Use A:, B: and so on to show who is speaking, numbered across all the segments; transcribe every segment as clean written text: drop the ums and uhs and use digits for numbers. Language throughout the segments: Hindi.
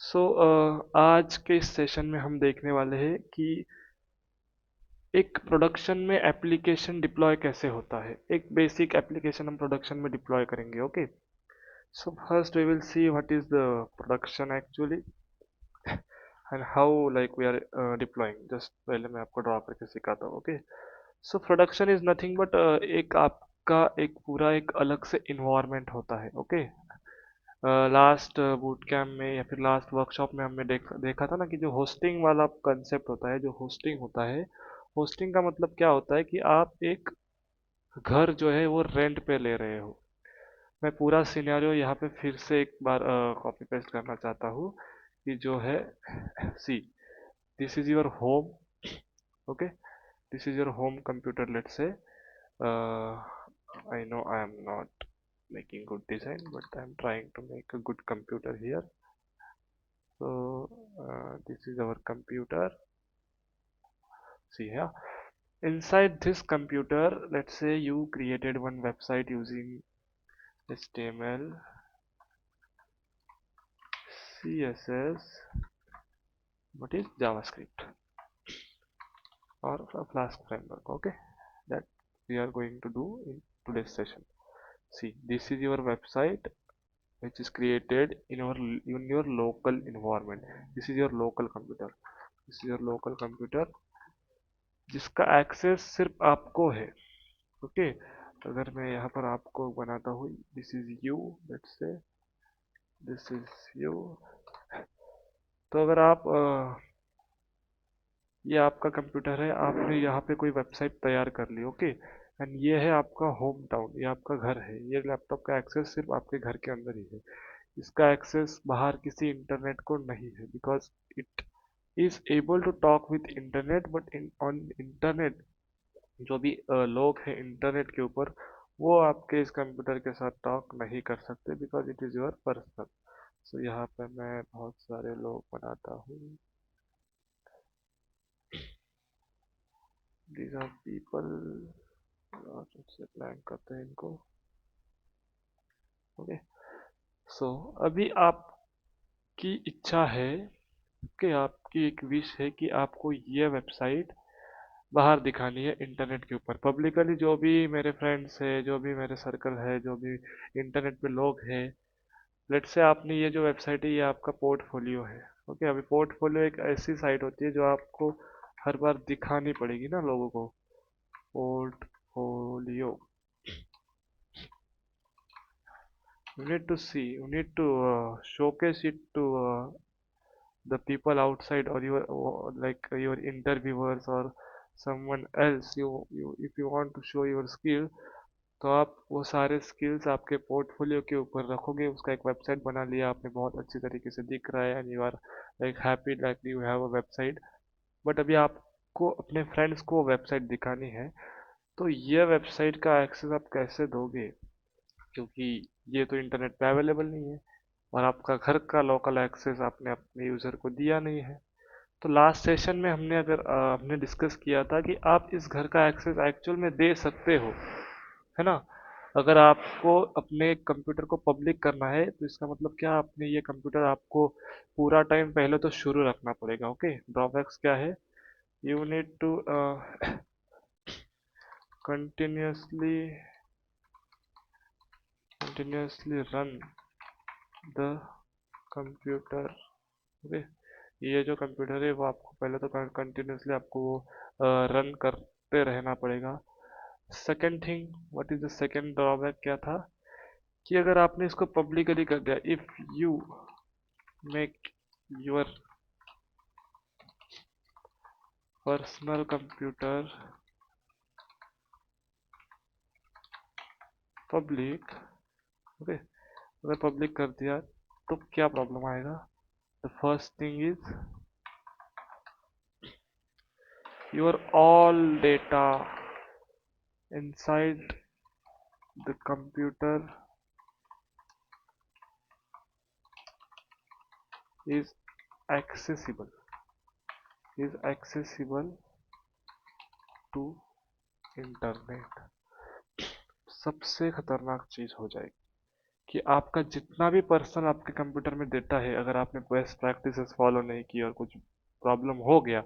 A: आज के इस सेशन में हम देखने वाले हैं कि एक प्रोडक्शन में एप्लीकेशन डिप्लॉय कैसे होता है। एक बेसिक एप्लीकेशन हम प्रोडक्शन में डिप्लॉय करेंगे। Okay, so first we will see what is the production actually and how like we are deploying. Just पहले मैं आपको ड्रॉ करके सिखाता हूँ। Okay, so production is nothing but एक आपका एक पूरा एक अलग से इन्वायरमेंट होता है। ओके, लास्ट बूट कैम्प में या फिर लास्ट वर्कशॉप में हमने देखा था ना कि जो होस्टिंग वाला कंसेप्ट होता है, जो होस्टिंग होता है, होस्टिंग का मतलब क्या होता है कि आप एक घर जो है वो रेंट पे ले रहे हो। मैं पूरा सिनेरियो यहाँ पे फिर से एक बार कॉपी पेस्ट करना चाहता हूँ कि जो है see this is your home. Okay, this is your home computer, let's say I know I am not making good design, but I am trying to make a good computer here. This is our computer. See here, inside this computer, let's say you created one website using HTML, CSS, what is JavaScript or a Flask framework. Okay, that we are going to do in today's session. See, this is your website which is created in your local environment. This is your local computer. This is your local computer जिसका एक्सेस सिर्फ आपको है। ओके, अगर मैं यहाँ पर आपको बनाता हूँ, this is you, let's say this is you. तो अगर आप ये आपका कंप्यूटर है, आपने यहाँ पे कोई वेबसाइट तैयार कर ली। ओके, एंड ये है आपका होम टाउन, ये आपका घर है। ये लैपटॉप का एक्सेस सिर्फ आपके घर के अंदर ही है। इसका एक्सेस बाहर किसी इंटरनेट को नहीं है, because it is able to talk with internet, but on internet जो भी लोग हैं इंटरनेट के ऊपर, वो आपके इस कंप्यूटर के साथ टॉक नहीं कर सकते, because it is your personal. सो यहाँ पे मैं बहुत सारे लोग बनाता हूँ। दीज आर पीपल, सबसे ब्लैंक करते हैं इनको। ओके, सो अभी आपकी इच्छा है कि आपकी एक विश है कि आपको ये वेबसाइट बाहर दिखानी है इंटरनेट के ऊपर पब्लिकली। जो भी मेरे फ्रेंड्स है, जो भी मेरे सर्कल है, जो भी इंटरनेट पे लोग हैं, लेट्स से आपने ये जो वेबसाइट है ये आपका पोर्टफोलियो है। ओके, अभी पोर्टफोलियो एक ऐसी साइट होती है जो आपको हर बार दिखानी पड़ेगी ना लोगों को। Portfolio, you need to see, you need to showcase it to the people outside, or your like your interviewers or someone else. You if you want to show your skill, तो आप वो सारे स्किल्स आपके पोर्टफोलियो के ऊपर रखोगे। उसका एक वेबसाइट बना लिया आपने, बहुत अच्छी तरीके से दिख रहा है, and you are like happy like you have a website. But अभी आपको अपने फ्रेंड्स को वेबसाइट दिखानी है, तो ये वेबसाइट का एक्सेस आप कैसे दोगे, क्योंकि ये तो इंटरनेट पे अवेलेबल नहीं है, और आपका घर का लोकल एक्सेस आपने अपने यूज़र को दिया नहीं है। तो लास्ट सेशन में हमने डिस्कस किया था कि आप इस घर का एक्सेस एक्चुअल में दे सकते हो, है ना। अगर आपको अपने कंप्यूटर को पब्लिक करना है, तो इसका मतलब क्या, आपने ये कंप्यूटर आपको पूरा टाइम पहले तो शुरू रखना पड़ेगा। ओके, ड्रॉबैक्स क्या है, you need to continuously continuously run the computer. Okay, ये जो कंप्यूटर है वो आपको पहले तो कंटिन्यूसली आपको वो रन करते रहना पड़ेगा। Second thing, what is the second drawback क्या था, कि अगर आपने इसको पब्लिकली कर दिया, if you make your personal computer public, okay, अगर पब्लिक कर दिया तो क्या प्रॉब्लम आएगा। The first thing is your all data inside the computer is accessible is accessible to internet। सबसे खतरनाक चीज हो जाएगी कि आपका जितना भी पर्सनल आपके कंप्यूटर में डेटा है, अगर आपने बेस्ट प्रैक्टिसेस फॉलो नहीं की और कुछ प्रॉब्लम हो गया,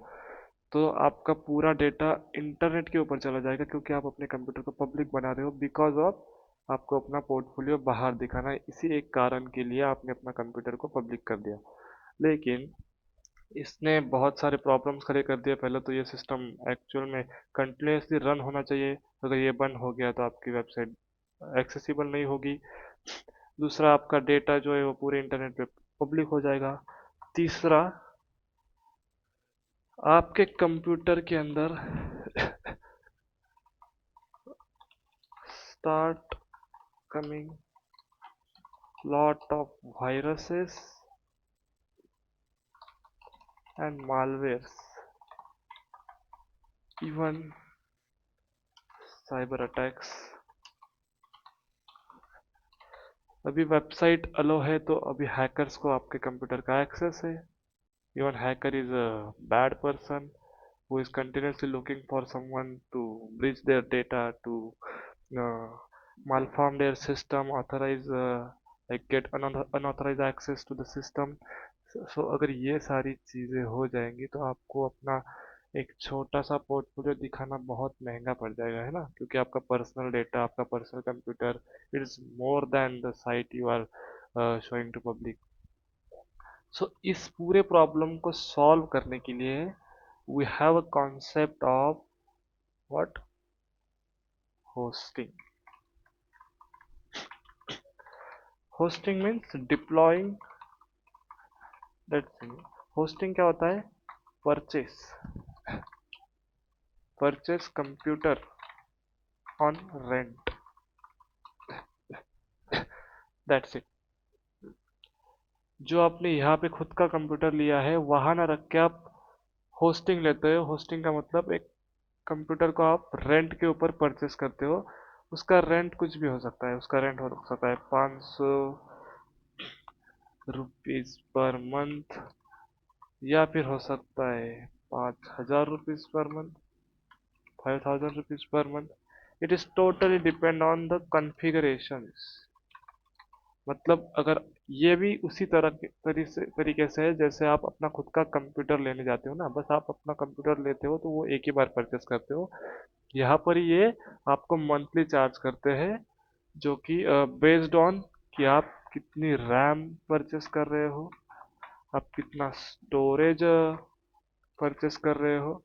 A: तो आपका पूरा डेटा इंटरनेट के ऊपर चला जाएगा, क्योंकि आप अपने कंप्यूटर को पब्लिक बना रहे हो बिकॉज ऑफ आपको अपना पोर्टफोलियो बाहर दिखाना है। इसी एक कारण के लिए आपने अपना कंप्यूटर को पब्लिक कर दिया। लेकिन इसने बहुत सारे प्रॉब्लम्स खड़े कर दिए। पहले तो ये सिस्टम एक्चुअल में कंटिन्यूसली रन होना चाहिए। अगर ये बंद हो गया तो आपकी वेबसाइट एक्सेसिबल नहीं होगी। दूसरा, आपका डेटा जो है वो पूरे इंटरनेट पे पब्लिक हो जाएगा। तीसरा, आपके कंप्यूटर के अंदर start coming lot of viruses and malwares, even cyber attacks। अभी वेबसाइट अलो है तो अभी हैकर्स को आपके कंप्यूटर का एक्सेस है। Even hacker is a bad person who is continuously looking for someone to breach their data, to malform their system, authorize like get unauthorized access to the system। So अगर ये सारी चीज़ें हो जाएंगी तो आपको अपना एक छोटा सा पोर्टफोलियो दिखाना बहुत महंगा पड़ जाएगा, है ना, क्योंकि आपका पर्सनल डेटा, आपका personal computer, it is more than the site you are showing to public. So इस पूरे प्रॉब्लम को सॉल्व करने के लिए we have a concept of what, hosting. Hosting means deploying that thing. Hosting क्या होता है? Purchase, purchase computer on rent, that's it. जो आपने यहाँ पे खुद का कंप्यूटर लिया है वहां ना रख के आप होस्टिंग लेते हो। होस्टिंग का मतलब एक कंप्यूटर को आप रेंट के ऊपर परचेस करते हो। उसका रेंट कुछ भी हो सकता है। उसका रेंट हो सकता है 500 रुपीज पर मंथ, या फिर हो सकता है 5000 rupees per month, 5000 rupees per month. It is totally depend on the configuration. मतलब अगर ये भी उसी तरीके से है जैसे आप अपना खुद का कंप्यूटर लेने जाते हो ना, बस आप अपना कंप्यूटर लेते हो तो वो एक ही बार परचेस करते हो। यहाँ पर ये आपको मंथली चार्ज करते हैं, जो कि बेस्ड ऑन कि आप कितनी रैम परचेस कर रहे हो, आप कितना स्टोरेज परचेस कर रहे हो,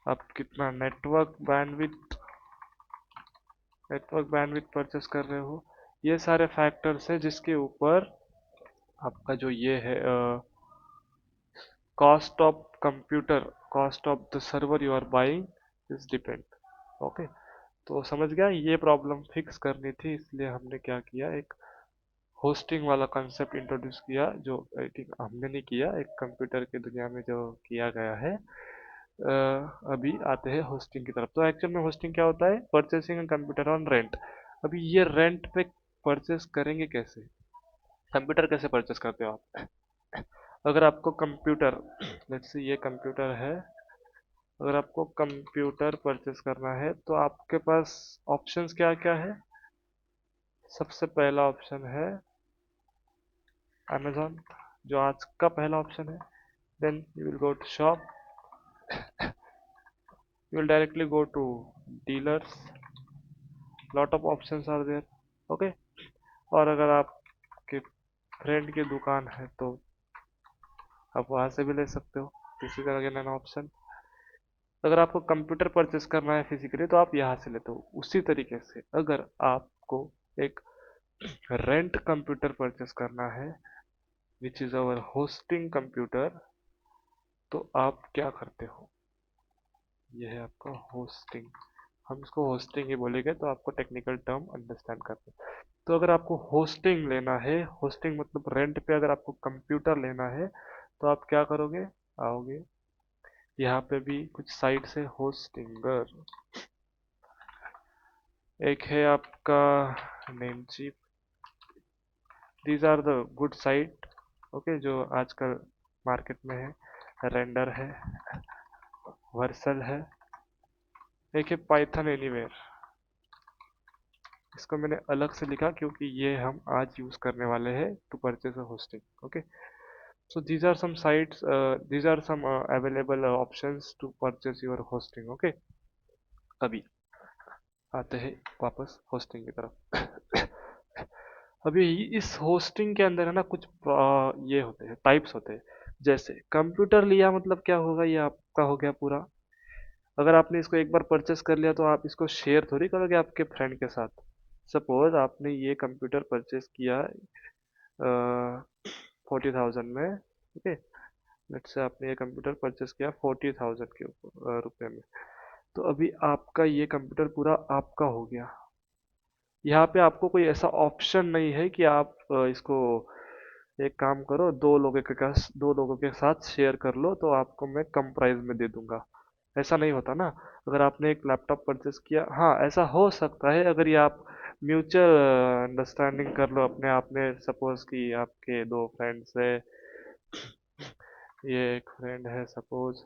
A: आप कितना नेटवर्क बैंडविड्थ परचेस कर रहे हो। ये सारे फैक्टर्स है जिसके ऊपर आपका जो ये है cost of computer, cost of the server you are buying is depend. Okay, तो समझ गया। ये प्रॉब्लम फिक्स करनी थी, इसलिए हमने क्या किया, एक होस्टिंग वाला कंसेप्ट इंट्रोड्यूस किया, जो आई थिंक हमने नहीं किया, एक कंप्यूटर की दुनिया में जो किया गया है। अभी आते हैं होस्टिंग की तरफ। तो एक्चुअल में होस्टिंग क्या होता है? Purchasing computer on rent. अभी ये रेंट पे परचेस करेंगे कैसे? कंप्यूटर कैसे परचेस करते हो आप? अगर आपको कंप्यूटर, लेट्स से ये कंप्यूटर है, अगर आपको कंप्यूटर परचेस करना है तो आपके पास ऑप्शंस क्या क्या है? सबसे पहला ऑप्शन है अमेजोन, जो आज का पहला ऑप्शन है। Then you will go to shop, you will directly go to dealers, lot of options are there। Okay, और अगर आपके फ्रेंड की दुकान है तो आप वहां से भी ले सकते हो। इसी तरह के नया ऑप्शन। अगर आपको कंप्यूटर परचेस करना है फिजिकली तो आप यहाँ से लेते हो। उसी तरीके से अगर आपको एक रेंट कंप्यूटर परचेस करना है which is our hosting computer, तो आप क्या करते हो? यह है आपका होस्टिंग। हम इसको होस्टिंग ही बोलेंगे तो आपको टेक्निकल टर्म अंडरस्टैंड करते हैं। तो अगर आपको होस्टिंग लेना है, होस्टिंग मतलब रेंट पे अगर आपको कंप्यूटर लेना है तो आप क्या करोगे? आओगे, यहाँ पे भी कुछ साइट्स है होस्टिंगर। एक है आपका Namecheap, these are the good site. Okay, जो आजकल मार्केट में है। रेंडर है, वर्सल है, एक है पाइथन एनीवेयर। इसको मैंने अलग से लिखा क्योंकि ये हम आज यूज करने वाले हैं to purchase a hosting. Okay, so these are some sites, these are some available options to purchase your hosting। okay, अभी आते हैं वापस होस्टिंग की तरफ। अभी इस होस्टिंग के अंदर है ना कुछ ये होते हैं, टाइप्स होते हैं। जैसे कंप्यूटर लिया मतलब क्या होगा, ये आपका हो गया पूरा। अगर आपने इसको एक बार परचेस कर लिया तो आप इसको शेयर थोड़ी करोगे आपके फ्रेंड के साथ। सपोज आपने ये कंप्यूटर परचेस किया 40,000 में। ओके, लेट्स से आपने ये कंप्यूटर परचेस किया 40,000 के ऊपर रुपए में। तो अभी आपका ये कंप्यूटर पूरा आपका हो गया। यहाँ पे आपको कोई ऐसा ऑप्शन नहीं है कि आप इसको एक काम करो, दो लोगों के साथ शेयर कर लो तो आपको मैं कम प्राइस में दे दूंगा। ऐसा नहीं होता ना। अगर आपने एक लैपटॉप परचेस किया, हाँ ऐसा हो सकता है अगर ये आप म्यूचुअल अंडरस्टैंडिंग कर लो अपने आप में। सपोज कि आपके दो फ्रेंड्स है, ये एक फ्रेंड है सपोज,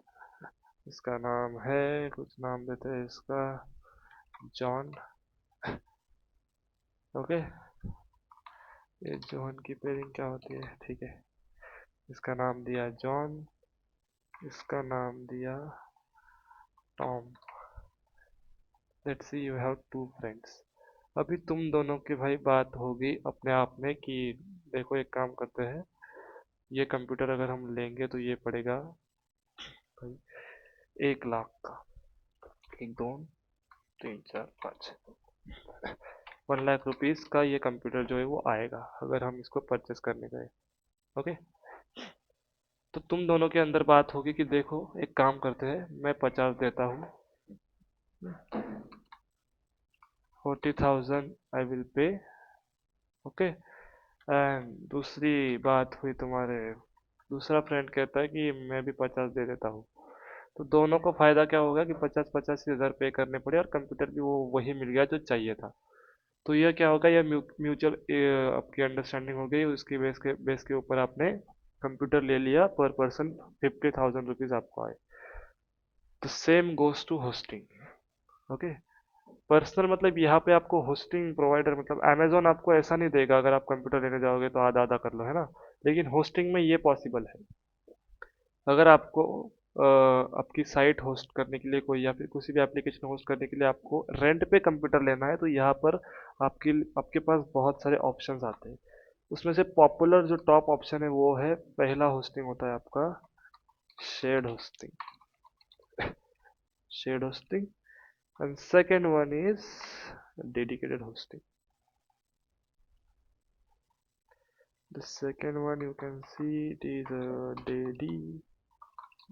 A: इसका नाम है, कुछ नाम देते हैं इसका, जॉन। ओके, ये जॉन की पेयरिंग क्या होती है, ठीक है। इसका नाम दिया जॉन, इसका नाम दिया Tom. Let's see you have two friends. अभी तुम दोनों की भाई बात होगी अपने आप में कि देखो एक काम करते हैं, ये कंप्यूटर अगर हम लेंगे तो ये पड़ेगा भाई 1 लाख का। 1 2 3 4 5, 1 लाख रुपीज का ये कंप्यूटर जो है वो आएगा अगर हम इसको परचेस करने गए। ओके, तो तुम दोनों के अंदर बात होगी कि देखो एक काम करते हैं, मैं 50 देता हूँ, 40,000 I will pay. Okay, and दूसरी बात हुई तुम्हारे, दूसरा फ्रेंड कहता है कि मैं भी 50 दे देता हूँ। तो दोनों को फायदा क्या होगा कि 50-50 हजार पे करने पड़े और कंप्यूटर भी वो वही मिल गया जो चाहिए था। तो यह क्या होगा, यह म्यूचुअल आपकी अंडरस्टैंडिंग हो गई, उसकी बेस के ऊपर आपने कंप्यूटर ले लिया, पर पर्सन 50,000 रुपीज आपको आए। तो same goes to hosting. Okay, personal मतलब यहाँ पे आपको होस्टिंग प्रोवाइडर मतलब अमेजोन आपको ऐसा नहीं देगा अगर आप कंप्यूटर लेने जाओगे तो आधा आधा कर लो, है ना। लेकिन होस्टिंग में ये पॉसिबल है। अगर आपको आपकी साइट होस्ट करने के लिए कोई या फिर किसी भी एप्लीकेशन होस्ट करने के लिए आपको रेंट पे कंप्यूटर लेना है तो यहाँ पर आपके पास बहुत सारे ऑप्शंस आते हैं। उसमें से पॉपुलर जो टॉप ऑप्शन है वो है, पहला होस्टिंग होता है आपका shared hosting. Shared hosting, and second one is dedicated hosting. The second one you can see it is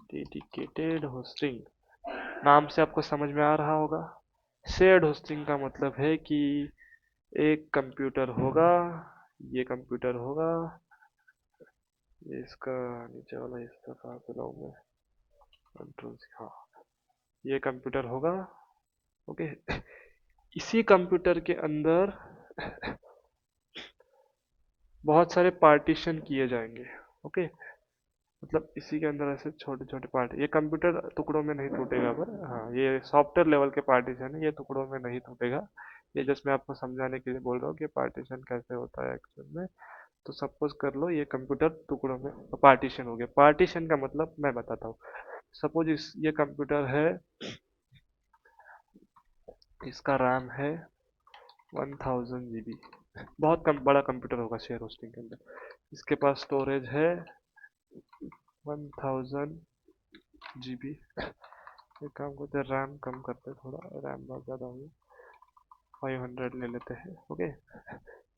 A: dedicated hosting। नाम से आपको समझ में आ रहा होगा। शेयर्ड होस्टिंग का मतलब है कि एक कंप्यूटर होगा, ये कंप्यूटर होगा, ये इसका नीचे वाला हिस्सा कहाँ पे लाऊं मैं, कंट्रोल सी, हाँ, ये कंप्यूटर होगा। ओके, इसी कंप्यूटर के अंदर बहुत सारे पार्टीशन किए जाएंगे। ओके, मतलब इसी के अंदर ऐसे छोटे छोटे पार्ट, ये कंप्यूटर टुकड़ों में नहीं टूटेगा, पर हाँ ये सॉफ्टवेयर लेवल के पार्टीशन है, ये टुकड़ों में नहीं टूटेगा। ये जस्ट मैं आपको समझाने के लिए बोल रहा हूँ कि पार्टीशन कैसे होता है एक्चुअल में। तो सपोज कर लो ये कंप्यूटर टुकड़ों में पार्टीशन हो गया। पार्टीशन का मतलब मैं बताता हूँ। सपोज ये कंप्यूटर है, इसका रैम है 1000 GB। बहुत कम बड़ा कंप्यूटर होगा शेयर होस्टिंग के अंदर। इसके पास स्टोरेज है 1000 GB। एक काम करते हैं, रैम कम करते हैं थोड़ा, रैम बहुत ज़्यादा होगी, 500 ले लेते हैं। ओके,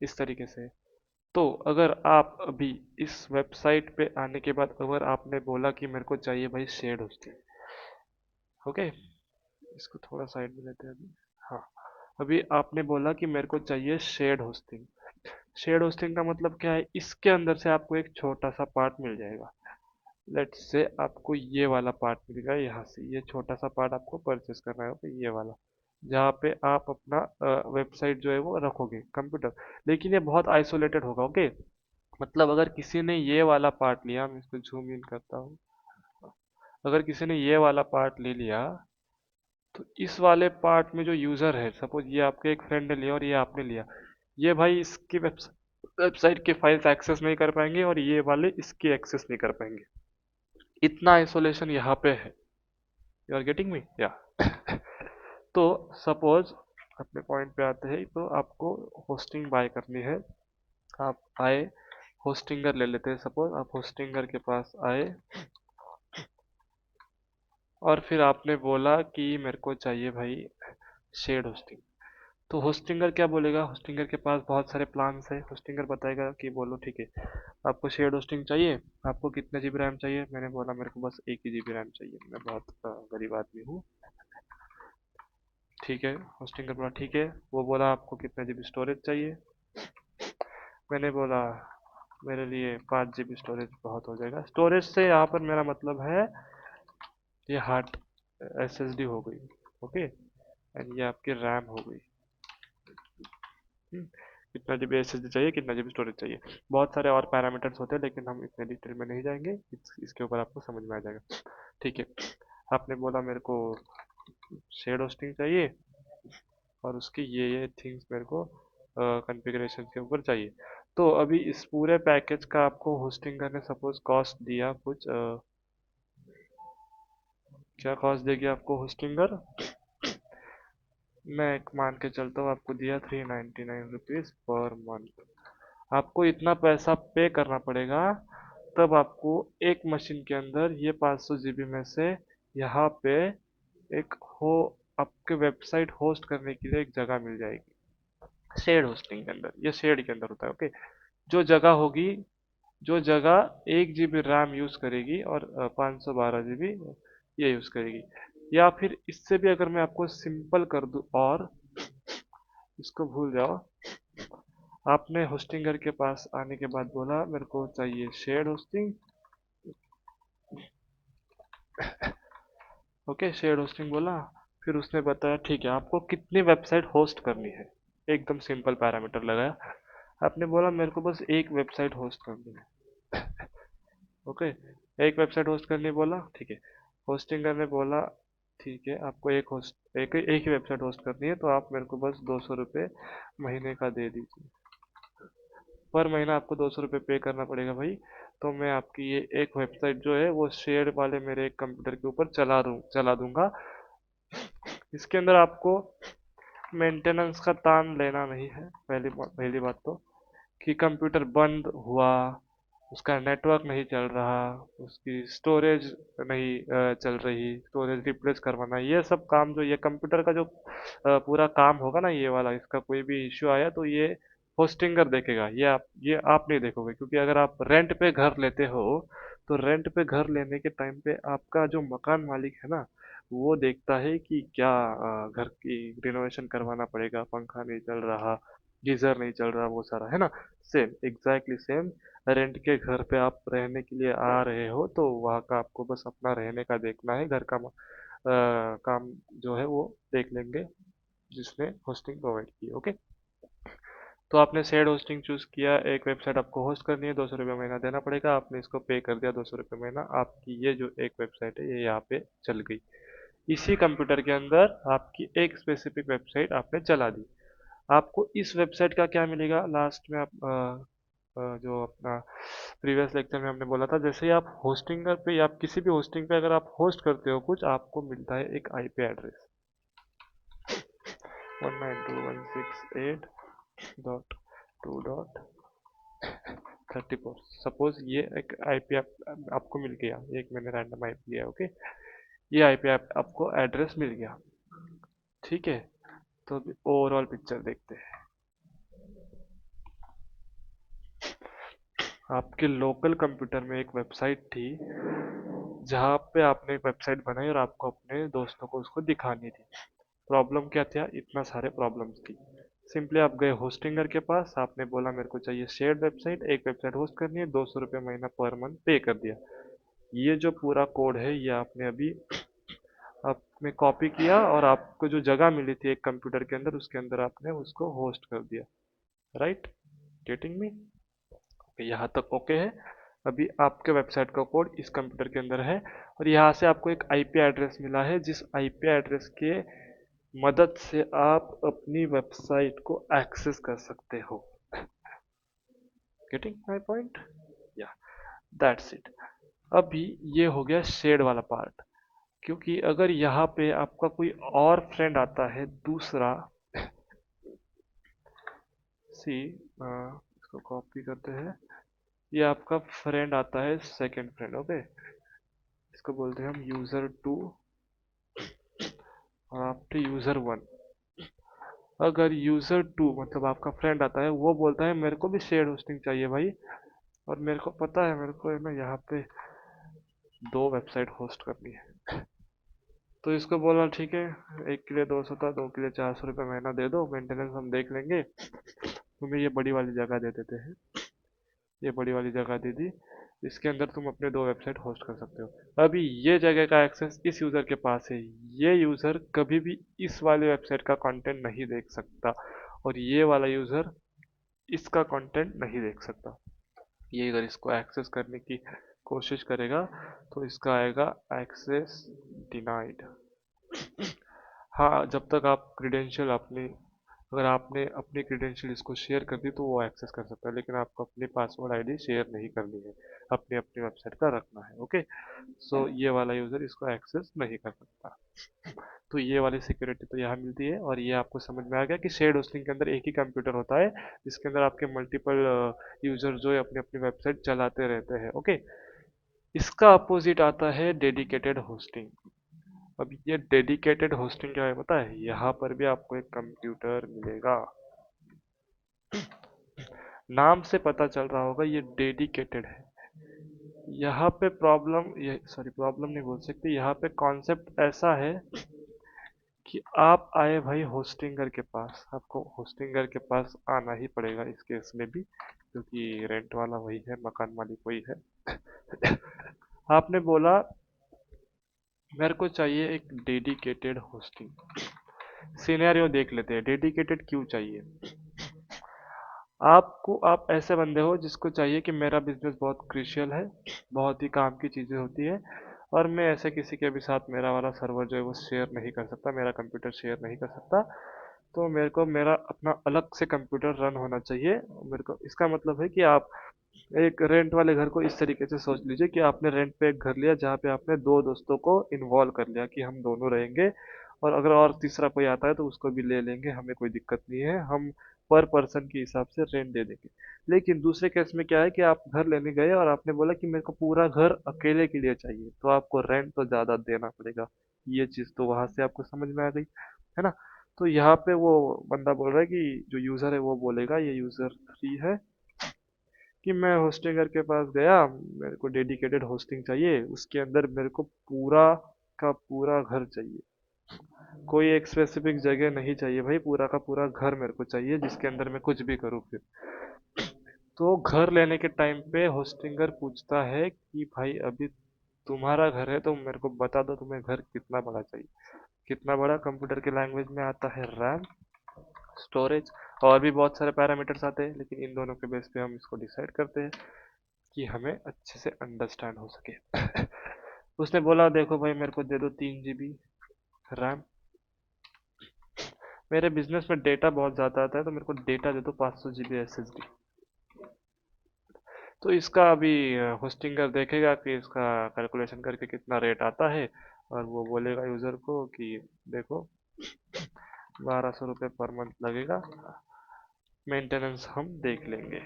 A: इस तरीके से। तो अगर आप अभी इस वेबसाइट पे आने के बाद अगर आपने बोला कि मेरे को चाहिए भाई शेयर्ड होस्टिंग। ओके, इसको थोड़ा साइड में लेते हैं अभी। हाँ, अभी आपने बोला कि मेरे को चाहिए शेयर्ड होस्टिंग। शेयर्ड होस्टिंग का मतलब क्या है, इसके अंदर से आपको एक छोटा सा पार्ट मिल जाएगा। लेट्स से आपको ये वाला पार्ट मिलेगा, यहाँ से ये छोटा सा पार्ट आपको परचेस करना है, ओके, ये वाला, जहाँ पे आप अपना वेबसाइट जो है वो रखोगे कंप्यूटर। लेकिन ये बहुत आइसोलेटेड होगा। ओके, मतलब अगर किसी ने ये वाला पार्ट लिया, मैं इसको जूम इन करता हूँ, अगर किसी ने ये वाला पार्ट ले लिया तो इस वाले पार्ट में जो यूज़र है, सपोज ये आपके एक फ्रेंड ने लिया और ये आपने लिया, ये भाई इसकी वेबसाइट के फाइल्स एक्सेस नहीं कर पाएंगे और ये वाले इसकी एक्सेस नहीं कर पाएंगे। इतना आइसोलेशन यहाँ पे है। यू आर गेटिंग मी या? तो सपोज अपने पॉइंट पे आते हैं, तो आपको होस्टिंग बाय करनी है। आप आए, होस्टिंगर ले लेते हैं, सपोज आप होस्टिंगर के पास आए और फिर आपने बोला कि मेरे को चाहिए भाई शेयर्ड होस्टिंग। तो होस्टिंगर क्या बोलेगा? होस्टिंगर के पास बहुत सारे प्लान्स है। होस्टिंगर बताएगा कि बोलो ठीक है, आपको शेयर्ड होस्टिंग चाहिए, आपको कितने जीबी रैम चाहिए? मैंने बोला मेरे को बस 1 ही जीबी रैम चाहिए, मैं बहुत गरीब आदमी हूँ। ठीक है, होस्टिंगर बोला ठीक है। वो बोला आपको कितने जीबी स्टोरेज चाहिए? मैंने बोला मेरे लिए 5 जीबी स्टोरेज बहुत हो जाएगा। स्टोरेज से यहाँ पर मेरा मतलब है ये हार्ड एसएसडी हो गई, ओके, एंड ये आपकी रैम हो गई। कितना जीबी एसएसडी चाहिए, कितना जीबी स्टोरेज चाहिए, बहुत सारे और पैरामीटर्स होते हैं, लेकिन हम इतने डिटेल में नहीं जाएंगे। इसके ऊपर आपको समझ में आ जाएगा। ठीक है, आपने बोला मेरे को शेयर्ड होस्टिंग चाहिए और उसकी ये थिंग्स मेरे को कॉन्फ़िगरेशन के ऊपर चाहिए। तो अभी इस पूरे पैकेज का आपको होस्टिंग करने सपोज कॉस्ट दिया कुछ क्या कॉस्ट देगी आपको होस्टिंगर? मैं एक मान के चलता हूँ, आपको दिया 399 रुपीज़ पर मंथ। आपको इतना पैसा पे करना पड़ेगा, तब आपको एक मशीन के अंदर ये 500 जीबी में से यहाँ पे एक हो आपके वेबसाइट होस्ट करने के लिए एक जगह मिल जाएगी। शेयर्ड होस्टिंग के अंदर, ये शेयर्ड के अंदर होता है, ओके। जो जगह होगी, जो जगह 1 जीबी रैम यूज़ करेगी और 512 जीबी ये यूज़ करेगी। या फिर इससे भी अगर मैं आपको सिंपल कर दूं, और इसको भूल जाओ, आपने होस्टिंगर के पास आने के बाद बोला मेरे को चाहिए shared hosting, okay, shared hosting बोला। फिर उसने बताया ठीक है आपको कितनी वेबसाइट होस्ट करनी है, एकदम सिंपल पैरामीटर लगाया। आपने बोला मेरे को बस एक वेबसाइट होस्ट करनी है, ओके, एक वेबसाइट होस्ट करनी बोला, ठीक है। होस्टिंग करने बोला ठीक है, आपको एक ही वेबसाइट होस्ट करनी है, तो आप मेरे को बस 200 रुपये महीने का दे दीजिए। पर महीना आपको 200 रुपये पे करना पड़ेगा भाई। तो मैं आपकी ये एक वेबसाइट जो है वो शेयर वाले मेरे एक कंप्यूटर के ऊपर चला दूंगा। इसके अंदर आपको मेंटेनेंस का तान लेना नहीं है। पहली बात तो कि कंप्यूटर बंद हुआ, उसका नेटवर्क नहीं चल रहा, उसकी स्टोरेज नहीं चल रही, स्टोरेज रिप्लेस करवाना, ये सब काम जो ये कंप्यूटर का जो पूरा काम होगा ना ये वाला, इसका कोई भी इश्यू आया तो ये होस्टिंगर देखेगा, ये आप नहीं देखोगे। क्योंकि अगर आप रेंट पे घर लेते हो, तो रेंट पे घर लेने के टाइम पे आपका जो मकान मालिक है ना, वो देखता है कि क्या घर की रिनोवेशन करवाना पड़ेगा, पंखा नहीं चल रहा, गीजर नहीं चल रहा, वो सारा है ना। सेम, एग्जैक्टली सेम, रेंट के घर पे आप रहने के लिए आ रहे हो, तो वहाँ का आपको बस अपना रहने का देखना है, घर का काम जो है वो देख लेंगे जिसने होस्टिंग प्रोवाइड की, ओके। तो आपने शेयर्ड होस्टिंग चूज किया, एक वेबसाइट आपको होस्ट करनी है, 200 रुपये महीना देना पड़ेगा, आपने इसको पे कर दिया 200 रुपये महीना, आपकी ये जो एक वेबसाइट है ये यहाँ पे चल गई। इसी कंप्यूटर के अंदर आपकी एक स्पेसिफिक वेबसाइट आपने चला दी। आपको इस वेबसाइट का क्या मिलेगा लास्ट में? आप जो अपना प्रीवियस लेक्चर में हमने बोला था, जैसे ही आप होस्टिंगर पे या आप किसी भी होस्टिंग पे अगर आप होस्ट करते हो कुछ, आपको मिलता है एक आईपी एड्रेस 192.168.2.34। सपोज ये एक आईपी आपको मिल गया, एक मैंने रैंडम आईपी लिया, ओके, ये आईपी आपको एड्रेस मिल गया, ठीक है। तो अभी ओवरऑल पिक्चर देखते हैं। आपके लोकल कंप्यूटर में एक वेबसाइट थी, जहाँ पे आपने एक वेबसाइट बनाई और आपको अपने दोस्तों को उसको दिखानी थी। प्रॉब्लम क्या था? इतना सारे प्रॉब्लम्स थी। सिंपली आप गए होस्टिंगर के पास, आपने बोला मेरे को चाहिए शेयर्ड वेबसाइट, एक वेबसाइट होस्ट करनी है, 200 रुपये महीना पर मंथ पे कर दिया। ये जो पूरा कोड है ये आपने अभी आपने कॉपी किया और आपको जो जगह मिली थी एक कंप्यूटर के अंदर, उसके अंदर आपने उसको होस्ट कर दिया। राइट? Getting me? यहाँ तक ओके है? अभी आपके वेबसाइट का कोड इस कंप्यूटर के अंदर है और यहाँ से आपको एक आईपी एड्रेस मिला है, जिस आईपी एड्रेस के मदद से आप अपनी वेबसाइट को एक्सेस कर सकते हो। Getting my point? या दैट्स इट। अभी ये हो गया शेड वाला पार्ट। क्योंकि अगर यहाँ पे आपका कोई और फ्रेंड आता है दूसरा, सी इसको कॉपी करते हैं, ये आपका फ्रेंड आता है सेकंड फ्रेंड, ओके, इसको बोलते हैं हम यूजर टू और आपके यूजर वन। अगर यूजर टू मतलब आपका फ्रेंड आता है, वो बोलता है मेरे को भी शेयर होस्टिंग चाहिए भाई, और मेरे को पता है मेरे को है ना यहाँ पे 2 वेबसाइट होस्ट करनी है, तो इसको बोला ठीक है, एक के लिए 200 था, 2 के लिए 400 रुपये महीना दे दो, मेंटेनेंस हम देख लेंगे, तुम्हें ये बड़ी वाली जगह दे देते हैं। ये बड़ी वाली जगह दे दी, इसके अंदर तुम अपने 2 वेबसाइट होस्ट कर सकते हो। अभी ये जगह का एक्सेस इस यूज़र के पास है, ये यूज़र कभी भी इस वाले वेबसाइट का कंटेंट नहीं देख सकता, और ये वाला यूज़र इसका कंटेंट नहीं देख सकता। ये अगर इसको एक्सेस करने की कोशिश करेगा तो इसका आएगा एक्सेस डिनाइड। हाँ, जब तक आप क्रीडेंशियल अपनी, अगर आपने अपनी क्रीडेंशियल इसको शेयर कर दी तो वो एक्सेस कर सकता है, लेकिन आपको अपनी पासवर्ड आईडी शेयर नहीं करनी है, अपनी अपनी वेबसाइट का रखना है, ओके। सो ये वाला यूज़र इसको एक्सेस नहीं कर सकता। तो ये वाली सिक्योरिटी तो यहाँ मिलती है, और ये आपको समझ में आ गया कि शेयर्ड होस्टिंग के अंदर एक ही कंप्यूटर होता है जिसके अंदर आपके मल्टीपल यूजर जो है अपनी अपनी वेबसाइट चलाते रहते हैं, ओके। इसका अपोजिट आता है डेडिकेटेड होस्टिंग। अब ये डेडिकेटेड होस्टिंग क्या है पता है? यहाँ पर भी आपको एक कंप्यूटर मिलेगा, नाम से पता चल रहा होगा ये डेडिकेटेड है। यहाँ पे प्रॉब्लम, ये सॉरी प्रॉब्लम नहीं बोल सकते, यहाँ पे कॉन्सेप्ट ऐसा है कि आप आए भाई होस्टिंगर के पास, आपको होस्टिंगर के पास आना ही पड़ेगा इस केस में भी, क्योंकि रेंट वाला वही है, मकान मालिक वही है। आपने बोला मेरे को चाहिए एक डेडिकेटेड होस्टिंग। सिनेरियो देख लेते हैं, डेडिकेटेड क्यों चाहिए आपको। आप ऐसे बंदे हो जिसको चाहिए कि मेरा बिजनेस बहुत क्रिशियल है, बहुत ही काम की चीज़ें होती है, और मैं ऐसे किसी के भी साथ मेरा वाला सर्वर जो है वो शेयर नहीं कर सकता, मेरा कंप्यूटर शेयर नहीं कर सकता। तो मेरे को मेरा अपना अलग से कंप्यूटर रन होना चाहिए। मेरे को इसका मतलब है कि आप एक रेंट वाले घर को इस तरीके से सोच लीजिए कि आपने रेंट पे एक घर लिया जहाँ पे आपने 2 दोस्तों को इन्वॉल्व कर लिया कि हम दोनों रहेंगे, और अगर और तीसरा कोई आता है तो उसको भी ले लेंगे, हमें कोई दिक्कत नहीं है, हम पर पर्सन के हिसाब से रेंट दे देंगे। लेकिन दूसरे केस में क्या है कि आप घर लेने गए और आपने बोला कि मेरे को पूरा घर अकेले के लिए चाहिए, तो आपको रेंट तो ज़्यादा देना पड़ेगा। ये चीज़ तो वहां से आपको समझ में आ गई है ना। तो यहाँ पे वो बंदा बोल रहा है कि जो यूज़र है वो बोलेगा, ये यूज़र 3 है, कि मैं होस्टिंगर के पास गया, मेरे को डेडिकेटेड होस्टिंग चाहिए, उसके अंदर मेरे को पूरा का पूरा घर चाहिए, कोई एक स्पेसिफिक जगह नहीं चाहिए भाई, पूरा का पूरा घर मेरे को चाहिए जिसके अंदर मैं कुछ भी करूँ फिर। तो घर लेने के टाइम पे होस्टिंगर पूछता है कि भाई अभी तुम्हारा घर है तो मेरे को बता दो तुम्हें घर कितना बड़ा चाहिए। कितना बड़ा कंप्यूटर के लैंग्वेज में आता है रैम, स्टोरेज, और भी बहुत सारे पैरामीटर्स आते हैं, लेकिन इन दोनों के बेस पे हम इसको डिसाइड करते हैं कि हमें अच्छे से अंडरस्टैंड हो सके। उसने बोला देखो भाई मेरे को दे दो 3 GB रैम, मेरे बिजनेस में डेटा बहुत ज़्यादा आता है तो मेरे को डेटा दे दो 500 GB SSD। तो इसका अभी होस्टिंगर देखेगा कि इसका कैलकुलेशन करके कितना रेट आता है, और वो बोलेगा यूज़र को कि देखो 1200 रुपये पर मंथ लगेगा, मेंटेनेंस हम देख लेंगे।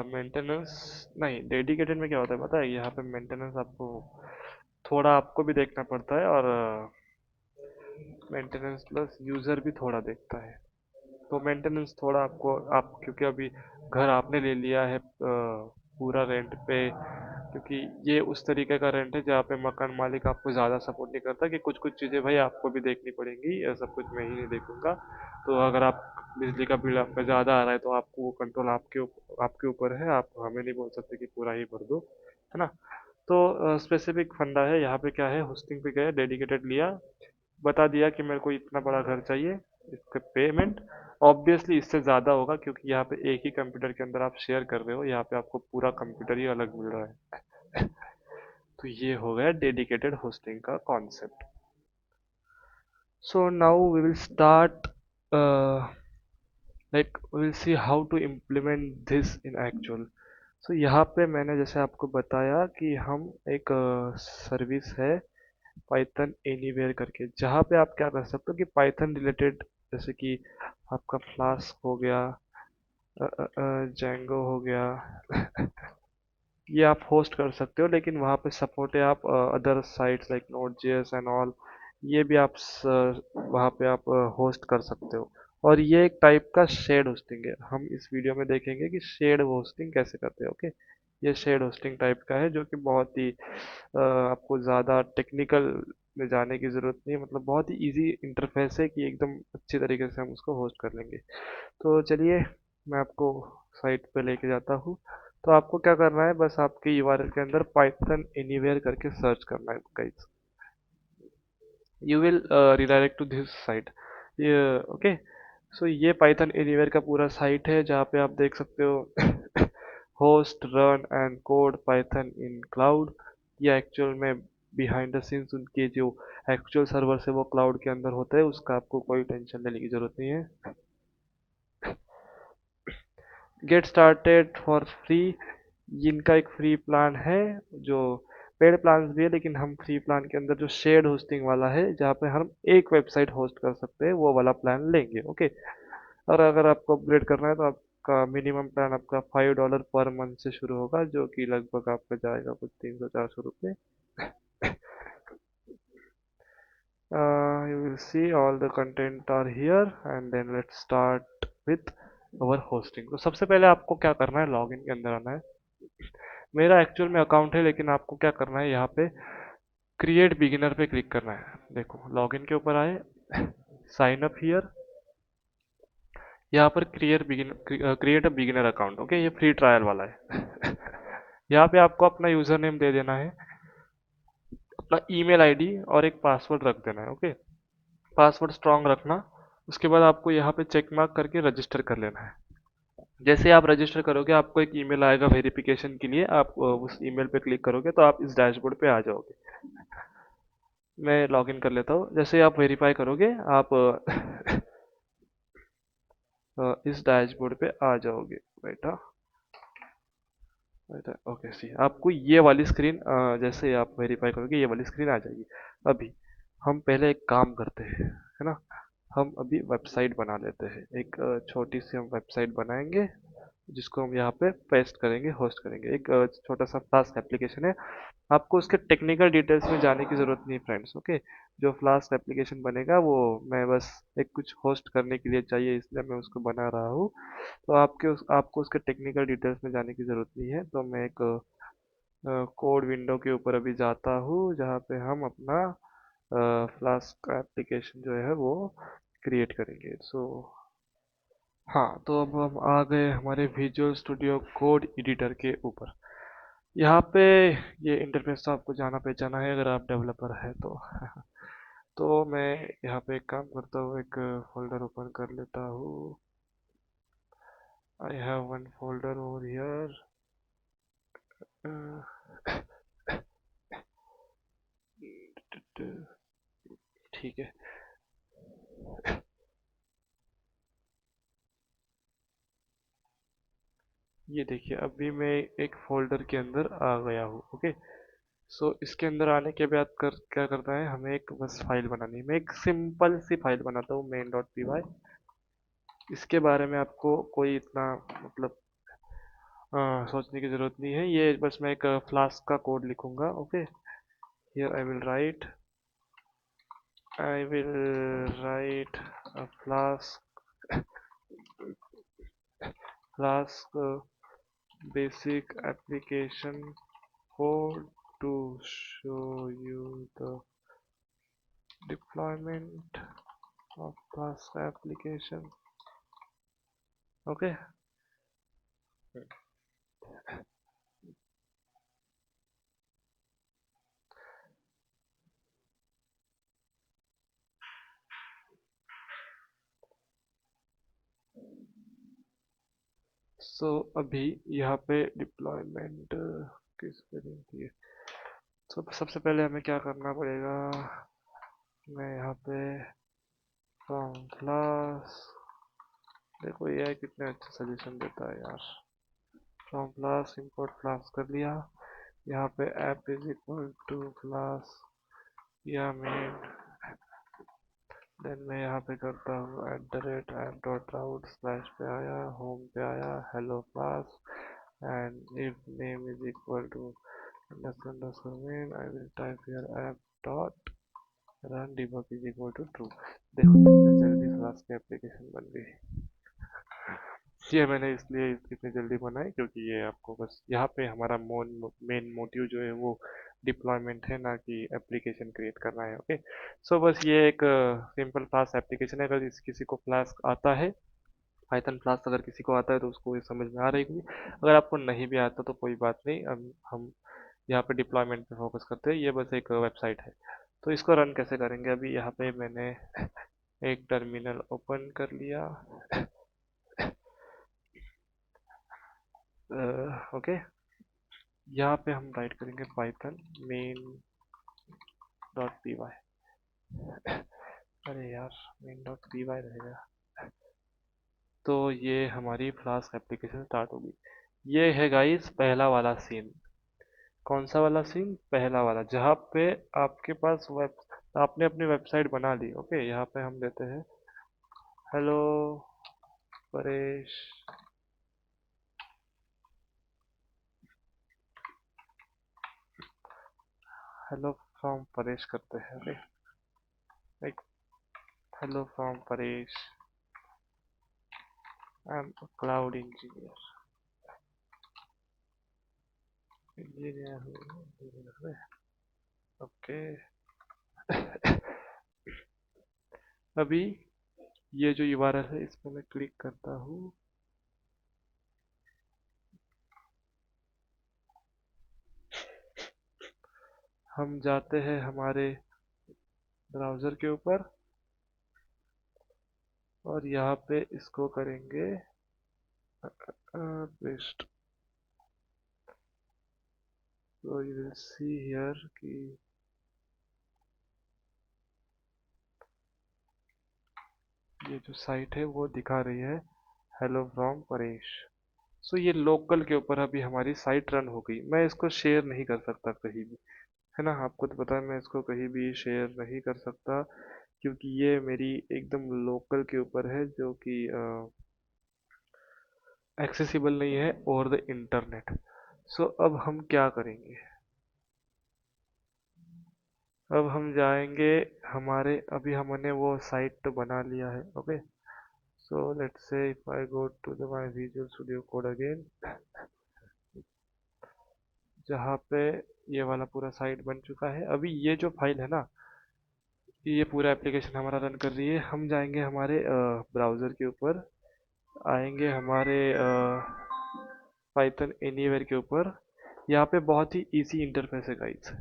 A: मेंटेनेंस नहीं, डेडिकेटेड में क्या होता है पता है, यहाँ पे मेंटेनेंस आपको थोड़ा आपको भी देखना पड़ता है, और मेंटेनेंस प्लस यूज़र भी थोड़ा देखता है। तो मेंटेनेंस थोड़ा आपको, आप क्योंकि अभी घर आपने ले लिया है पूरा रेंट पे, क्योंकि ये उस तरीके का रेंट है जहाँ पे मकान मालिक आपको ज़्यादा सपोर्ट नहीं करता कि कुछ कुछ चीज़ें भाई आपको भी देखनी पड़ेंगी, सब कुछ मैं ही नहीं देखूंगा। तो अगर आप बिजली का बिल आपका ज़्यादा आ रहा है तो आपको वो कंट्रोल आपके ऊपर है, आप हमें नहीं बोल सकते कि पूरा ही भर दो, है ना। तो स्पेसिफिक फंडा है यहाँ पे, क्या है, होस्टिंग पे गए, डेडिकेटेड लिया, बता दिया कि मेरे को इतना बड़ा घर चाहिए, इसका पेमेंट ऑब्वियसली इससे ज़्यादा होगा, क्योंकि यहाँ पे एक ही कंप्यूटर के अंदर आप शेयर कर रहे हो, यहाँ पे आपको पूरा कंप्यूटर ही अलग मिल रहा है। तो ये हो गया डेडिकेटेड होस्टिंग का concept. So now we will start, like we will see how to implement this in actual. So यहाँ पे मैंने जैसे आपको बताया कि हम एक सर्विस है पाइथन एनीवेयर करके, जहाँ पे आप क्या कर सकते हो कि पाइथन रिलेटेड, जैसे कि आपका फ्लास्क हो गया, जेंगो हो गया, ये आप होस्ट कर सकते हो, लेकिन वहाँ पे सपोर्ट है आप other sites like node JS and all, ये भी आप वहाँ पे आप होस्ट कर सकते हो। और ये एक टाइप का शेड होस्टिंग है, हम इस वीडियो में देखेंगे कि शेड होस्टिंग कैसे करते हैं। ओके, ये शेड होस्टिंग टाइप का है, जो कि बहुत ही आपको ज़्यादा टेक्निकल में जाने की ज़रूरत नहीं है, मतलब बहुत ही इजी इंटरफेस है कि एकदम अच्छी तरीके से हम उसको होस्ट कर लेंगे। तो चलिए मैं आपको साइट पे लेके जाता हूँ। तो आपको क्या करना है, बस आपके यूआरएल के अंदर पाइथन एनीवेयर करके सर्च करना है guys. You will redirect to this site. ये ओके, सो ये पाइथन एनीवेयर का पूरा साइट है, जहाँ पे आप देख सकते हो host run and code Python in cloud. ये एक्चुअल में बिहाइंड द सीन्स उनके जो एक्चुअल सर्वर से वो क्लाउड के अंदर होता है, उसका आपको कोई टेंशन लेने की जरूरत नहीं है। गेट स्टार्टेड फॉर फ्री, इनका एक फ्री प्लान है, जो पेड प्लान भी है, लेकिन हम फ्री प्लान के अंदर जो शेयर्ड होस्टिंग वाला है, जहाँ पे हम एक वेबसाइट होस्ट कर सकते हैं, वो वाला प्लान लेंगे। ओके, और अगर आपको अपग्रेड करना है तो आपका मिनिमम प्लान आपका $5 पर मंथ से शुरू होगा, जो कि लगभग आपका जाएगा कुछ 300-400 रुपये। You will see all the content are here, and then let's start with our hosting। तो सबसे पहले आपको क्या करना है, लॉगिन के अंदर आना है। मेरा एक्चुअल में अकाउंट है, लेकिन आपको क्या करना है, यहाँ पे क्रिएट बिगिनर पे क्लिक करना है। देखो लॉगिन के ऊपर आए, साइन अप हियर, यहाँ पर create a beginner account. Okay, ये फ्री ट्रायल वाला है। यहाँ पे आपको अपना यूजर नेम दे देना है, अपना ईमेल आईडी और एक पासवर्ड रख देना है। ओके, पासवर्ड स्ट्रांग रखना। उसके बाद आपको यहाँ पे चेक मार्क करके रजिस्टर कर लेना है। जैसे आप रजिस्टर करोगे, आपको एक ईमेल आएगा वेरिफिकेशन के लिए, आप उस ईमेल पे क्लिक करोगे तो आप इस डैशबोर्ड पे आ जाओगे। मैं लॉगिन कर लेता हूँ। जैसे आप वेरीफाई करोगे, आप इस डैशबोर्ड पे आ जाओगे बेटा। बेटा ओके, सी आपको ये वाली स्क्रीन, जैसे आप वेरीफाई करोगे ये वाली स्क्रीन आ जाएगी। अभी हम पहले एक काम करते हैं, है ना, हम अभी वेबसाइट बना लेते हैं। एक छोटी सी हम वेबसाइट बनाएंगे, जिसको हम यहाँ पे पेस्ट करेंगे, होस्ट करेंगे। एक छोटा सा फ्लास्क एप्लीकेशन है, आपको उसके टेक्निकल डिटेल्स में जाने की ज़रूरत नहीं फ्रेंड्स। ओके, जो फ्लास्क एप्लीकेशन बनेगा वो मैं बस एक कुछ होस्ट करने के लिए चाहिए, इसलिए मैं उसको बना रहा हूँ। तो आपको उसके टेक्निकल डिटेल्स में जाने की ज़रूरत नहीं है। तो मैं एक कोड विंडो के ऊपर अभी जाता हूँ, जहाँ पे हम अपना फ्लास्क एप्लीकेशन जो है वो क्रिएट करेंगे। सो हाँ, तो अब हम आ गए हमारे विजुअल स्टूडियो कोड एडिटर के ऊपर। यहाँ पे ये इंटरफेस तो आपको जाना पहचाना है अगर आप डेवलपर है तो। तो मैं यहाँ पे एक काम करता हूँ, एक फोल्डर ओपन कर लेता हूँ। I have one folder over here. ठीक है, ये देखिए अभी मैं एक फोल्डर के अंदर आ गया हूँ। ओके, सो इसके अंदर आने के बाद क्या करना है, हमें एक बस फाइल बनानी है। मैं एक सिंपल सी फाइल बनाता हूँ, main.py। इसके बारे में आपको कोई इतना मतलब सोचने की ज़रूरत नहीं है। ये बस मैं एक फ्लास्क का कोड लिखूंगा। Okay, here I will write a flask basic application code to show you the deployment of Flask application. Okay, अभी यहाँ पे डिप्लॉयमेंट किस पे देती है। सबसे पहले हमें क्या करना पड़ेगा। मैं यहाँ पे फ्रॉम क्लास, देखो ये कितने अच्छे सजेशन देता है यार। फ्रॉम क्लास इंपोर्ट क्लास कर लिया। यहाँ पे app is equal to class या मेन। देन मैं यहाँ पे करता हूँ @app.route स्लैश पे आया, होम पे आया, hello class, and if name is equal to underscore main, I will type here app dot run debug is equal to true। देखो कितनी जल्दी क्लास की एप्लीकेशन बन गई। ये मैंने इसलिए इतनी जल्दी बनाई क्योंकि ये आपको बस यहाँ पे हमारा मेन मोटिव जो है वो डिप्लॉयमेंट है, ना कि एप्लीकेशन क्रिएट करना है। ओके, बस ये एक सिंपल फ्लास्क एप्लीकेशन है। अगर किसी को फ्लास्क आता है, पाइथन फ्लास्क अगर किसी को आता है तो उसको ये समझ में आ रही होगी। अगर आपको नहीं भी आता तो कोई बात नहीं, हम यहाँ पे डिप्लॉयमेंट पे फोकस करते हैं। ये बस एक वेबसाइट है। तो इसको रन कैसे करेंगे, अभी यहाँ पे मैंने एक टर्मिनल ओपन कर लिया। ओके, यहाँ पे हम राइट करेंगे Python main dot P Y. अरे यार, मेन डॉट पी वाई रहेगा। तो ये हमारी फ्लास्क एप्लीकेशन स्टार्ट होगी। ये है गाइस पहला वाला सीन। कौन सा वाला सीन? पहला वाला, जहाँ पे आपके पास आपने अपनी वेबसाइट बना ली। ओके, यहाँ पे हम देते हैं hello Paresh, hello from Paresh करते हैं। Okay, like hello from Paresh, I M cloud engineer, engineer. Okay, अभी ये जो यूआरएल है इस पर मैं क्लिक करता हूँ। हम जाते हैं हमारे ब्राउज़र के ऊपर और यहाँ पे इसको करेंगे पेस्ट। तो यू विल सी हियर कि ये जो साइट है वो दिखा रही है हेलो फ्रॉम परेश। ये लोकल के ऊपर अभी हमारी साइट रन हो गई। मैं इसको शेयर नहीं कर सकता कहीं भी, है ना। आपको तो पता है मैं इसको कहीं भी शेयर नहीं कर सकता क्योंकि ये मेरी एकदम लोकल के ऊपर है, जो कि एक्सेसिबल नहीं है ओवर द इंटरनेट। अब हम क्या करेंगे, अब हम जाएंगे हमारे, अभी हमने वो साइट तो बना लिया है। Okay, let's say if I go to the my Visual Studio Code again, जहाँ पे ये वाला पूरा साइट बन चुका है। अभी ये जो फाइल है ना, ये पूरा एप्लीकेशन हमारा रन कर रही है। हम जाएंगे हमारे ब्राउज़र के ऊपर, आएंगे हमारे पाइथन एनीवेयर के ऊपर। यहाँ पे बहुत ही इजी इंटरफेस है गाइस।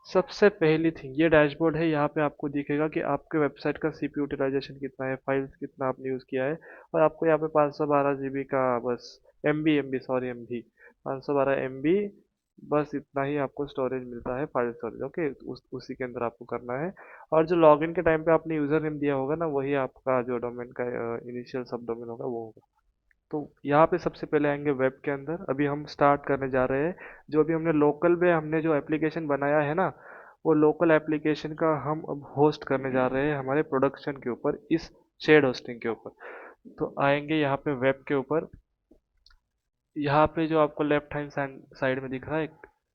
A: सबसे पहली थिंग, ये डैशबोर्ड है। यहाँ पे आपको दिखेगा कि आपके वेबसाइट का सीपीयू यूटिलाइजेशन कितना है, फाइल्स कितना आपने यूज़ किया है। और आपको यहाँ पे 512 जीबी का बस, एमबी, 512 एमबी, बस इतना ही आपको स्टोरेज मिलता है, फाइल स्टोरेज। ओके, उसी के अंदर आपको करना है। और जो लॉगिन के टाइम पे आपने यूज़र नेम दिया होगा ना, वही आपका जो डोमेन का इनिशियल सब डोमेन होगा वो होगा। तो यहाँ पे सबसे पहले आएंगे वेब के अंदर। अभी हम स्टार्ट करने जा रहे हैं। जो अभी हमने लोकल में हमने जो एप्लीकेशन बनाया है ना, वो लोकल एप्लीकेशन का हम अब होस्ट करने जा रहे हैं हमारे प्रोडक्शन के ऊपर, इस शेड होस्टिंग के ऊपर। तो आएंगे यहाँ पे वेब के ऊपर। यहाँ पे जो आपको लेफ्ट हैंड साइड में दिख रहा है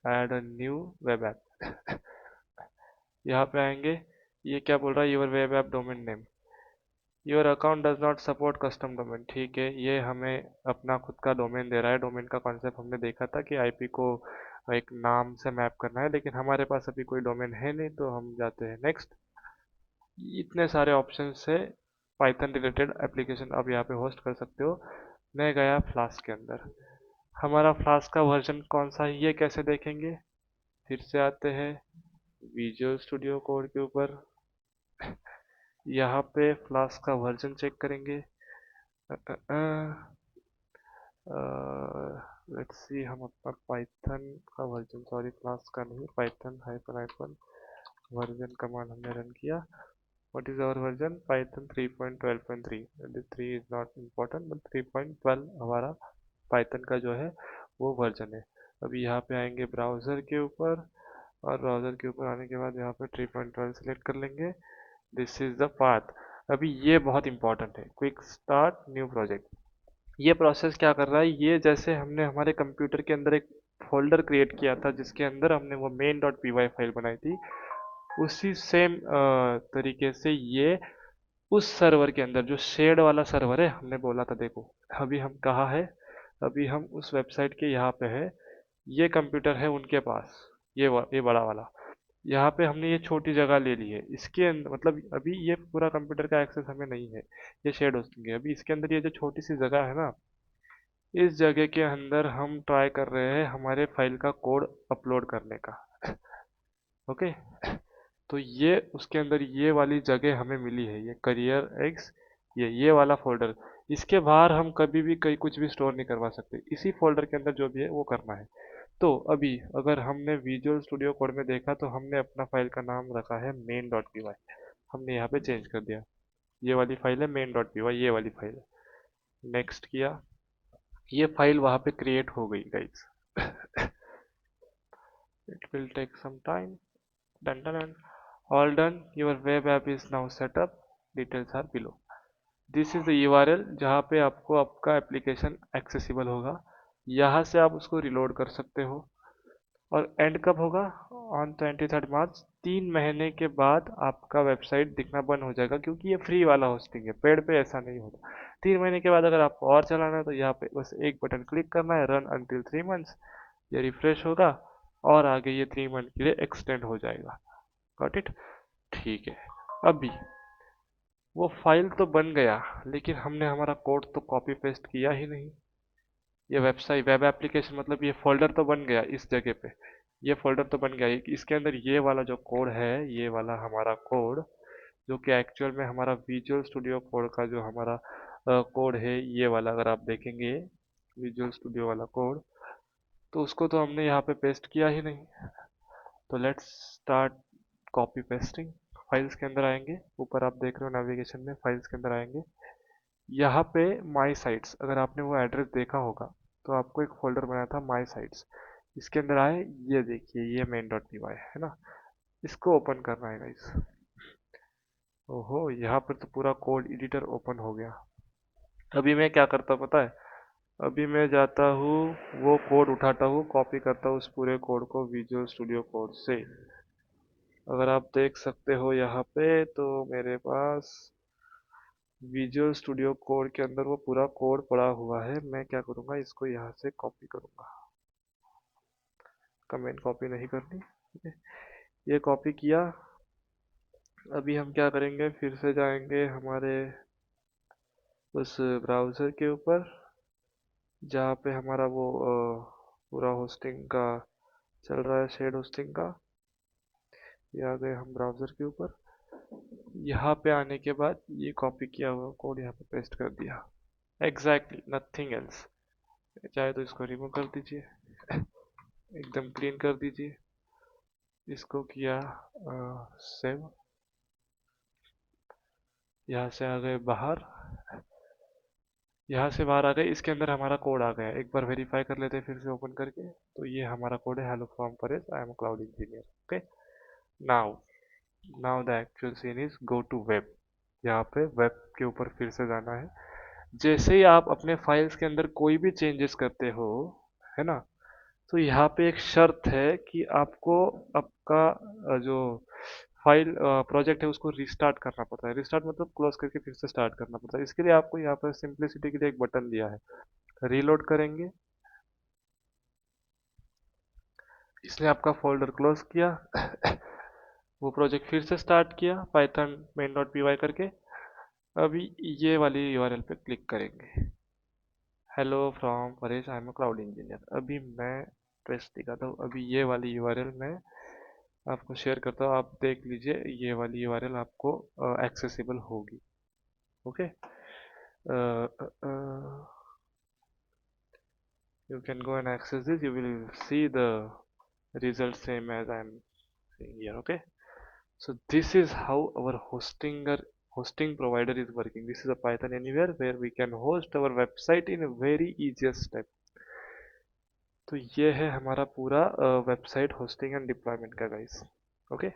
A: add a new web app, यहाँ पे आएंगे। ये क्या बोल रहा है, your web app domain name, your account does not support custom domain. ठीक है, ये हमें अपना खुद का डोमेन दे रहा है। डोमेन का कॉन्सेप्ट हमने देखा था कि आईपी को एक नाम से मैप करना है, लेकिन हमारे पास अभी कोई डोमेन है नहीं, तो हम जाते हैं नेक्स्ट। इतने सारे ऑप्शन से पाइथन रिलेटेड एप्लीकेशन आप यहाँ पे होस्ट कर सकते हो। मैं गया फ्लास्क के अंदर। हमारा फ्लास्क का वर्जन कौन सा है ये कैसे देखेंगे, फिर से आते हैं विजुअल स्टूडियो कोड के ऊपर। यहाँ पे फ्लास्क का वर्जन चेक करेंगे। लेट्स सी, हम अपना पाइथन का वर्जन, सॉरी क्लास का नहीं, Python hyphen hyphen version command हमने रन किया. What is our version? Python 3.12.3. 3 is not important but 3.12 हमारा पाइथन का जो है वो वर्जन है. अभी यहाँ पे आएंगे ब्राउज़र के ऊपर, और ब्राउज़र के ऊपर आने के बाद यहाँ पे 3.12 सेलेक्ट कर लेंगे. This is the path. अभी ये बहुत इंपॉर्टेंट है, क्विक स्टार्ट न्यू प्रोजेक्ट. ये प्रोसेस क्या कर रहा है, ये जैसे हमने हमारे कंप्यूटर के अंदर एक फोल्डर क्रिएट किया था जिसके अंदर हमने वो main.py फाइल बनाई थी, उसी सेम तरीके से ये उस सर्वर के अंदर, जो शेड वाला सर्वर है, हमने बोला था देखो अभी हम कहाँ है, अभी हम उस वेबसाइट के यहाँ पे है. ये कंप्यूटर है उनके पास, ये बड़ा वाला. यहाँ पे हमने ये छोटी जगह ले ली है, इसके अंदर मतलब अभी ये पूरा कंप्यूटर का एक्सेस हमें नहीं है, ये शेड होस्टिंग है. अभी इसके अंदर ये जो छोटी सी जगह है ना, इस जगह के अंदर हम ट्राई कर रहे हैं हमारे फाइल का कोड अपलोड करने का. ओके. तो ये उसके अंदर ये वाली जगह हमें मिली है, ये करियर एक्स, ये वाला फोल्डर. इसके बाहर हम कभी भी कहीं कुछ भी स्टोर नहीं करवा सकते, इसी फोल्डर के अंदर जो भी है वो करना है. तो अभी अगर हमने विजुअल स्टूडियो कोड में देखा तो हमने अपना फाइल का नाम रखा है main.py. हमने यहाँ पे चेंज कर दिया, ये वाली फाइल है main.py, ये वाली फाइल है. नेक्स्ट किया, ये फाइल वहाँ पे क्रिएट हो गई guys. It will take some time. Done done done. All done. Your web app is now set up. Details are below. This is the URL जहाँ पे आपको आपका एप्लीकेशन एक्सेसिबल होगा. यहाँ से आप उसको रिलोड कर सकते हो. और एंड कब होगा? On 23rd March. 3 महीने के बाद आपका वेबसाइट दिखना बंद हो जाएगा, क्योंकि ये फ्री वाला होस्टिंग है, पेड पे ऐसा नहीं होता. 3 महीने के बाद अगर आपको और चलाना है तो यहाँ पे बस एक बटन क्लिक करना है, रन अंटिल 3 months. ये रिफ्रेश होगा और आगे ये 3 मंथ के लिए एक्सटेंड हो जाएगा. Got it? ठीक है. अभी वो फाइल तो बन गया, लेकिन हमने हमारा कोड तो कॉपी पेस्ट किया ही नहीं. ये वेबसाइट वेब एप्लीकेशन मतलब ये फोल्डर तो बन गया इस जगह पे, ये फोल्डर तो बन गया. इसके अंदर ये वाला जो कोड है, ये वाला हमारा कोड, जो कि एक्चुअल में हमारा विजुअल स्टूडियो कोड का जो हमारा कोड है, ये वाला अगर आप देखेंगे विजुअल स्टूडियो वाला कोड, तो उसको तो हमने यहाँ पे पेस्ट किया ही नहीं. तो let's start copy pasting. Files के अंदर आएंगे, ऊपर आप देख रहे हो नेविगेशन में, फाइल्स के अंदर आएंगे. यहाँ पे माई साइट्स, अगर आपने वो एड्रेस देखा होगा तो आपको एक फोल्डर बनाया था माई साइट्स. इसके अंदर आए, ये देखिए ये main.py है ना, इसको ओपन करना है गाइस. ओहो, यहाँ पर तो पूरा कोड एडिटर ओपन हो गया. अभी मैं क्या करता हूँ पता है? अभी मैं जाता हूँ, वो कोड उठाता हूँ, कॉपी करता हूँ उस पूरे कोड को विजुअल स्टूडियो कोड से. अगर आप देख सकते हो यहाँ पे, तो मेरे पास विजुअल स्टूडियो कोड के अंदर वो पूरा कोड पड़ा हुआ है. मैं क्या करूँगा, इसको यहाँ से कॉपी करूँगा. कमेंट कॉपी नहीं करनी. ठीक है? ये कॉपी किया. अभी हम क्या करेंगे, फिर से जाएंगे हमारे उस ब्राउज़र के ऊपर जहाँ पे हमारा वो पूरा होस्टिंग का चल रहा है, शेड होस्टिंग का. ये आ गए हम ब्राउज़र के ऊपर. यहाँ पे आने के बाद ये कॉपी किया हुआ कोड यहाँ पे पेस्ट कर दिया. Exactly nothing else. चाहे तो इसको रिमूव कर दीजिए, एकदम क्लीन कर दीजिए. इसको किया सेव. यहाँ से आ गए बाहर, यहाँ से बाहर आ गए. इसके अंदर हमारा कोड आ गया. एक बार वेरीफाई कर लेते हैं फिर से ओपन करके. तो ये हमारा कोड है, hello from Paresh, I am a cloud engineer. Okay. Now now the actual scene is go to web. यहाँ पे वेब के ऊपर फिर से जाना है. जैसे ही आप अपने फाइल्स के अंदर कोई भी चेंजेस करते हो, है ना, तो यहाँ पे एक शर्त है कि आपको आपका जो फाइल प्रोजेक्ट है उसको रिस्टार्ट करना पड़ता है. रिस्टार्ट मतलब क्लोज करके फिर से स्टार्ट करना पड़ता है. इसके लिए आपको यहाँ पर सिंप्लिसिटी के लिए एक बटन दिया है, रीलोड करेंगे. इसने आपका फोल्डर क्लोज किया. वो प्रोजेक्ट फिर से स्टार्ट किया पाइथन main.py करके. अभी ये वाली यूआरएल पे क्लिक करेंगे, hello from Paresh, I am a cloud engineer. अभी मैं पेस्ट दिखाता हूँ. अभी ये वाली यूआरएल मैं आपको शेयर करता हूँ, आप देख लीजिए. ये वाली यूआरएल आपको एक्सेसिबल होगी. Okay. you can go and access this. You will see the result same as I'm seeing here. Okay, so this is how our hosting provider is working. This is a Python Anywhere where we can host our website in a very easiest step. तो ये है हमारा पूरा वेबसाइट होस्टिंग एंड डिप्लॉयमेंट का गाइस. ओके.